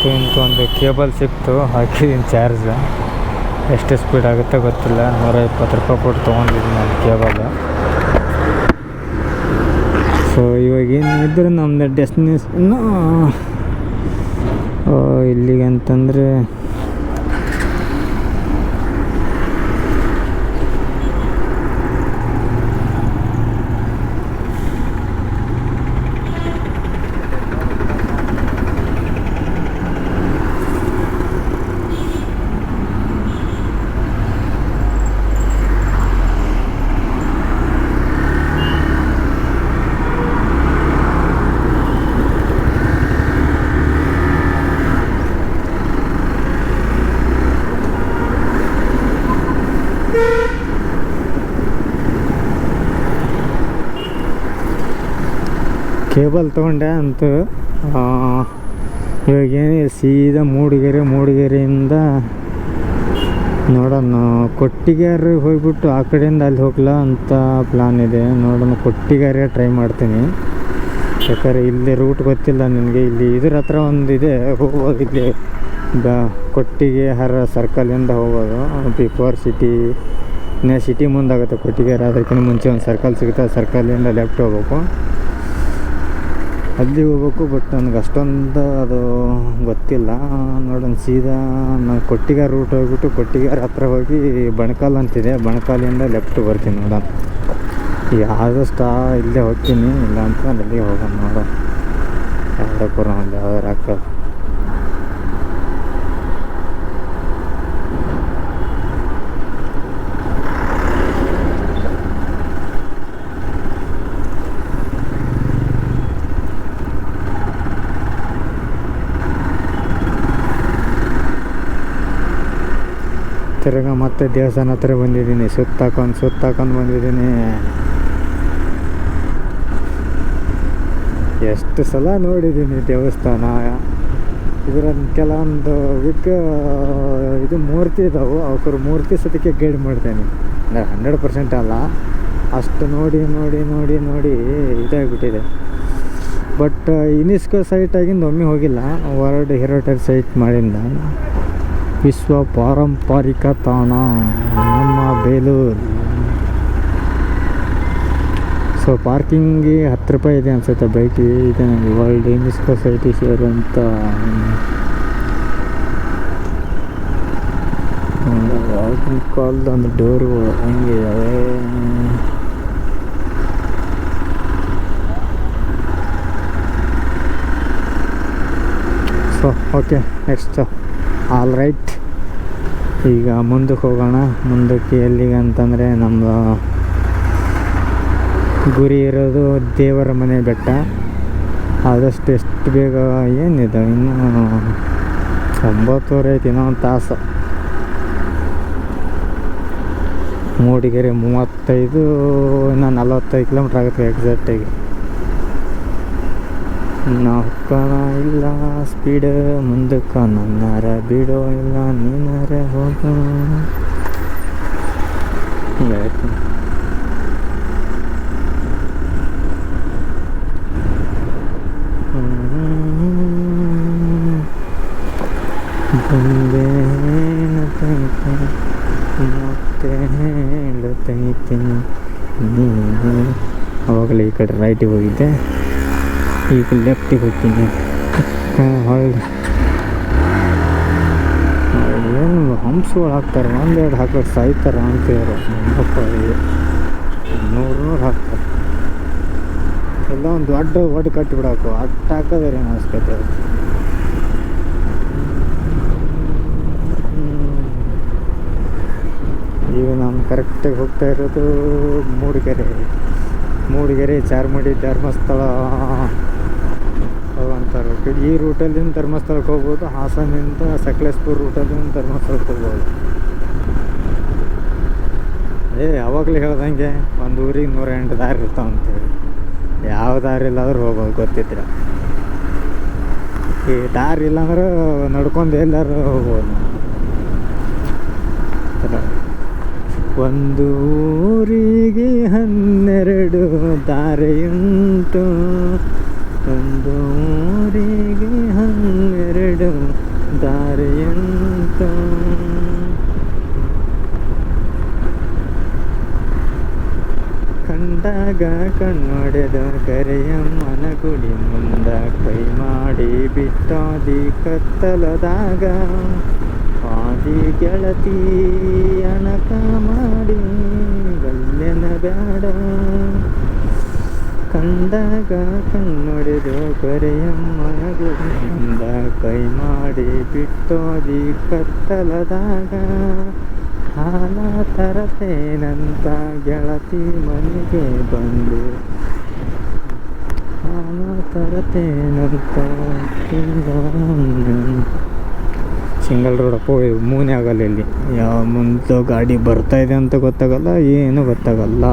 ಅಂತೂ ಇಂತೂ ಒಂದು ಕೇಬಲ್ ಸಿಕ್ತು, ಹಾಕಿದ್ದೀನಿ ಚಾರ್ಜ್. ಎಷ್ಟು ಸ್ಪೀಡ್ ಆಗುತ್ತೆ ಗೊತ್ತಿಲ್ಲ. 120 ರೂಪಾಯಿ ಕೊಟ್ಟು ತೊಗೊಂಡಿದ್ದೀನಿ ನಾನು ಕೇಬಲ್. ಸೊ ಇವಾಗ ಏನಿದ್ರೆ ನಮ್ಮದು ಡೆಸ್ಟಿನೇಷನ್ನು ಇಲ್ಲಿಗೆ ಅಂತಂದರೆ ಕೇಬಲ್ ತೊಗೊಂಡೆ ಅಂತೂ. ಇವಾಗೇನು ಸೀದಾ ಮೂಡಿಗೆರೆಯಿಂದ ನೋಡೋಣ, ಕೊಟ್ಟಿಗೆರೆ ಹೋಗ್ಬಿಟ್ಟು ಆ ಕಡೆಯಿಂದ ಅಲ್ಲಿ ಹೋಗ್ಲಾ ಅಂತ ಪ್ಲಾನ್ ಇದೆ. ನೋಡೋಣ, ಕೊಟ್ಟಿಗೆರೆ ಟ್ರೈ ಮಾಡ್ತೀನಿ. ಯಾಕಂದರೆ ಇಲ್ಲಿ ರೂಟ್ ಗೊತ್ತಿಲ್ಲ ನನಗೆ. ಇಲ್ಲಿ ಇದ್ರ ಹತ್ರ ಒಂದಿದೆ, ಹೋಗ್ಬೋದು. ಇಲ್ಲಿ ಕೊಟ್ಟಿಗೆಹಾರ ಸರ್ಕಲಿಂದ ಹೋಗ್ಬೋದು. ಬಿಫೋರ್ ಸಿಟಿ, ಇನ್ನೇ ಸಿಟಿ ಮುಂದಾಗುತ್ತೆ ಕೊಟ್ಟಿಗೆರೆ. ಅದಕ್ಕಿಂತ ಮುಂಚೆ ಒಂದು ಸರ್ಕಲ್ ಸಿಗುತ್ತೆ, ಸರ್ಕಲಿಂದ ಲೆಫ್ಟ್ ಹೋಗ್ಬೇಕು, ಅಲ್ಲಿ ಹೋಗ್ಬೇಕು. ಬಟ್ ನನಗೆ ಅಷ್ಟೊಂದು ಅದು ಗೊತ್ತಿಲ್ಲ. ನೋಡೋಣ, ಸೀದಾ ನಾನು ಕೊಟ್ಟಿಗೆರೆ ರೂಟ್ ಹೋಗ್ಬಿಟ್ಟು ಕೊಟ್ಟಿಗೆರೆ ಹತ್ರ ಹೋಗಿ ಬಣಕಾಲ್ ಅಂತಿದೆ, ಬಣಕಾಲಿಂದ ಲೆಫ್ಟ್ ಬರ್ತೀನಿ. ನೋಡೋಣ, ಆದಷ್ಟು ಇಲ್ಲೇ ಹೋಗ್ತೀನಿ, ಇಲ್ಲ ಅಂತ ಅಲ್ಲಿಗೆ ಹೋಗೋಣ. ನೋಡೋಣ ಯಾವುದಕ್ಕೂ ಅಲ್ಲಿ ಯಾವ್ದಾರು ಆಗ್ತದೆ. ತಿರ್ಗ ಮತ್ತೆ ದೇವಸ್ಥಾನ ಹತ್ರ ಬಂದಿದ್ದೀನಿ. ಸುತ್ತಾಕೊಂಡು ಬಂದಿದ್ದೀನಿ. ಎಷ್ಟು ಸಲ ನೋಡಿದ್ದೀನಿ ದೇವಸ್ಥಾನ. ಇದರ ಕೆಲವೊಂದು ಇದು ಮೂರ್ತಿ ಇದ್ದಾವೆ, ಅವ್ರ ಮೂರ್ತಿ ಸತಿಕೆ ಗೈಡ್ ಮಾಡ್ತೇನೆ. 100% ಅಲ್ಲ, ಅಷ್ಟು ನೋಡಿ ಇದಾಗಿಬಿಟ್ಟಿದೆ. ಬಟ್ ಯುನೆಸ್ಕೋ ಸೈಟ್ ಆಗಿಂದ ಒಮ್ಮೆ ಹೋಗಿಲ್ಲ. ವರ್ಲ್ಡ್ ಹೆರಿಟೇಜ್ ಸೈಟ್ ಮಾಡಿಂದ ವಿಶ್ವ ಪಾರಂಪರಿಕ ತಾಣ ನಮ್ಮ ಬೇಲೂರು. ಸೊ ಪಾರ್ಕಿಂಗ್ಗೆ 10 ರೂಪಾಯಿ ಇದೆ ಅನ್ಸುತ್ತೆ ಬೈಕಿಗೆ. ಇದೆ ನನಗೆ ವರ್ಲ್ಡ್ ಯುನೆಸ್ಕೋ ಸೈಟ್ ಸೇರುವಂಥ ಆಗಿನ ಕಾಲದ ಒಂದು ಡೋರ್ಗಳು ಹಂಗೆ ಇದ್ದಾವೆ. So okay, next all right. ಈಗ ಮುಂದಕ್ಕೆ ಹೋಗೋಣ. ಮುಂದಕ್ಕೆ ಎಲ್ಲಿಗೆ ಅಂತಂದರೆ ನಮ್ಮದು ಗುರಿ ಇರೋದು ದೇವರ ಮನೆ ಬೆಟ್ಟ. ಆದಷ್ಟು ಎಷ್ಟು ಬೇಗ ಏನಿದೆ, ಇನ್ನೂ 9:30 ಐತಿ, ಇನ್ನೂ 1 ತಾಸು. ಮೂಡಿಗೆರೆ 35, ಇನ್ನು 45 ಕಿಲೋಮೀಟ್ರ್ ಆಗುತ್ತೆ ಎಕ್ಸಾಕ್ಟಾಗಿ. ನಾಲ್ಕನ ಇಲ್ಲ ಸ್ಪೀಡ್ ಮುಂದಕ್ಕೆ, ನನ್ನಾರ ಬಿಡೋ ಇಲ್ಲ ನೀನಾರ ಹೋಗೋ. ಹಿಂಗಾಯ್ತು. ಬಂದೆ ಮತ್ತೆ ಹೇಳತೈತಿ ನೀನು. ಅವಾಗಲೇ ಈ ಕಡೆ ರೈಟಿಗೆ ಹೋಗಿದ್ದೆ, ಈಗ ಲೆಫ್ಟಿಗೆ ಹೋಗ್ತೀನಿ. ಏನು ಹಂಪ್ಸ್ಗಳು ಹಾಕ್ತಾರೆ, 1-2 ಹಾಕೋದು ಸಾಯ್ತಾರೆ ಅಂತಿದ್ರು. 100 ಹಾಕ್ತಾರೆ. ಎಲ್ಲ ಒಂದು ದೊಡ್ಡ ಒಟ್ಟು ಕಟ್ಟಿಬಿಡಾಕು, ಅಟ್ಟು ಹಾಕೋದ್ರೆ ಏನು ಅವಶ್ಯಕತೆ. ಈಗ ನಾನು ಕರೆಕ್ಟಾಗಿ ಹೋಗ್ತಾ ಇರೋದು ಮೂಡಿಗೆರೆ ಚಾರ್ಮಡಿ ಧರ್ಮಸ್ಥಳ ಅಂತ ರೂಟ್. ಈ ರೂಟಲ್ಲಿಂದ ಧರ್ಮಸ್ಥಳಕ್ಕೆ ಹೋಗ್ಬೋದು. ಹಾಸನಿಂದ ಸಕಲೇಶ್ಪುರ ರೂಟಲ್ಲಿಂದ ಧರ್ಮಸ್ಥಳಕ್ಕೆ ಹೋಗ್ಬೋದು. ಯಾವಾಗಲೂ ಹೇಳ್ದಂಗೆ ಒಂದು ಊರಿಗೆ 108 ದಾರಿ ಇರ್ತಾವಂತೇಳಿ. ಯಾವ ದಾರಿ ಇಲ್ಲಾದ್ರೂ ಹೋಗ್ಬೋದು ಗೊತ್ತಿದ್ರೆ. ಈ ದಾರಿ ಇಲ್ಲಾಂದ್ರೆ ನಡ್ಕೊಂಡು ಎಲ್ಲರೂ ಹೋಗ್ಬೋದು. ಒಂದು ಊರಿಗೆ 12 ದಾರಿಯುಂಟು, ಒಂದು ಊರಿಗೆ 12 ಬಿಡು ದಾರಿಯಂತ. ಕಂಡಾಗ ಕಣ್ಣೊಡೆದು ಕರೆಯಮ್ಮನ ಗುಡಿ ಮುಂದ ಕೈ ಮಾಡಿ ಬಿಟ್ಟೋದಿ ಕತ್ತಲದಾಗ. ಆದಿ ಗೆಳತಿ ಅಣಕ ಮಾಡಿ ಗಲ್ಲೆನ ಬ್ಯಾಡ. ಕಂಡಾಗ ಕಣ್ಣೊಡೆದು ಕರೆಯಮ್ಮನ ಗುಡಿ ಮುಂದ ಕೈ ಮಾಡಿ ಬಿಟ್ಟೋದಿ ಕತ್ತಲದಾಗ. ಹಾಲ ತರತೇನಂತ ಗೆಳತಿ ಮನೆಗೆ ಬಂದು. ಹಾಲ ತರತೇನಂತ ಸಿಂಗಲ್ ರೋಡಪ್ಪ, ಮೂನೇ ಆಗಲ್ಲ ಇಲ್ಲಿ. ಯಾವ ಮುಂದೆ ಗಾಡಿ ಬರ್ತಾಯಿದೆ ಅಂತ ಗೊತ್ತಾಗಲ್ಲ, ಏನು ಗೊತ್ತಾಗಲ್ಲ.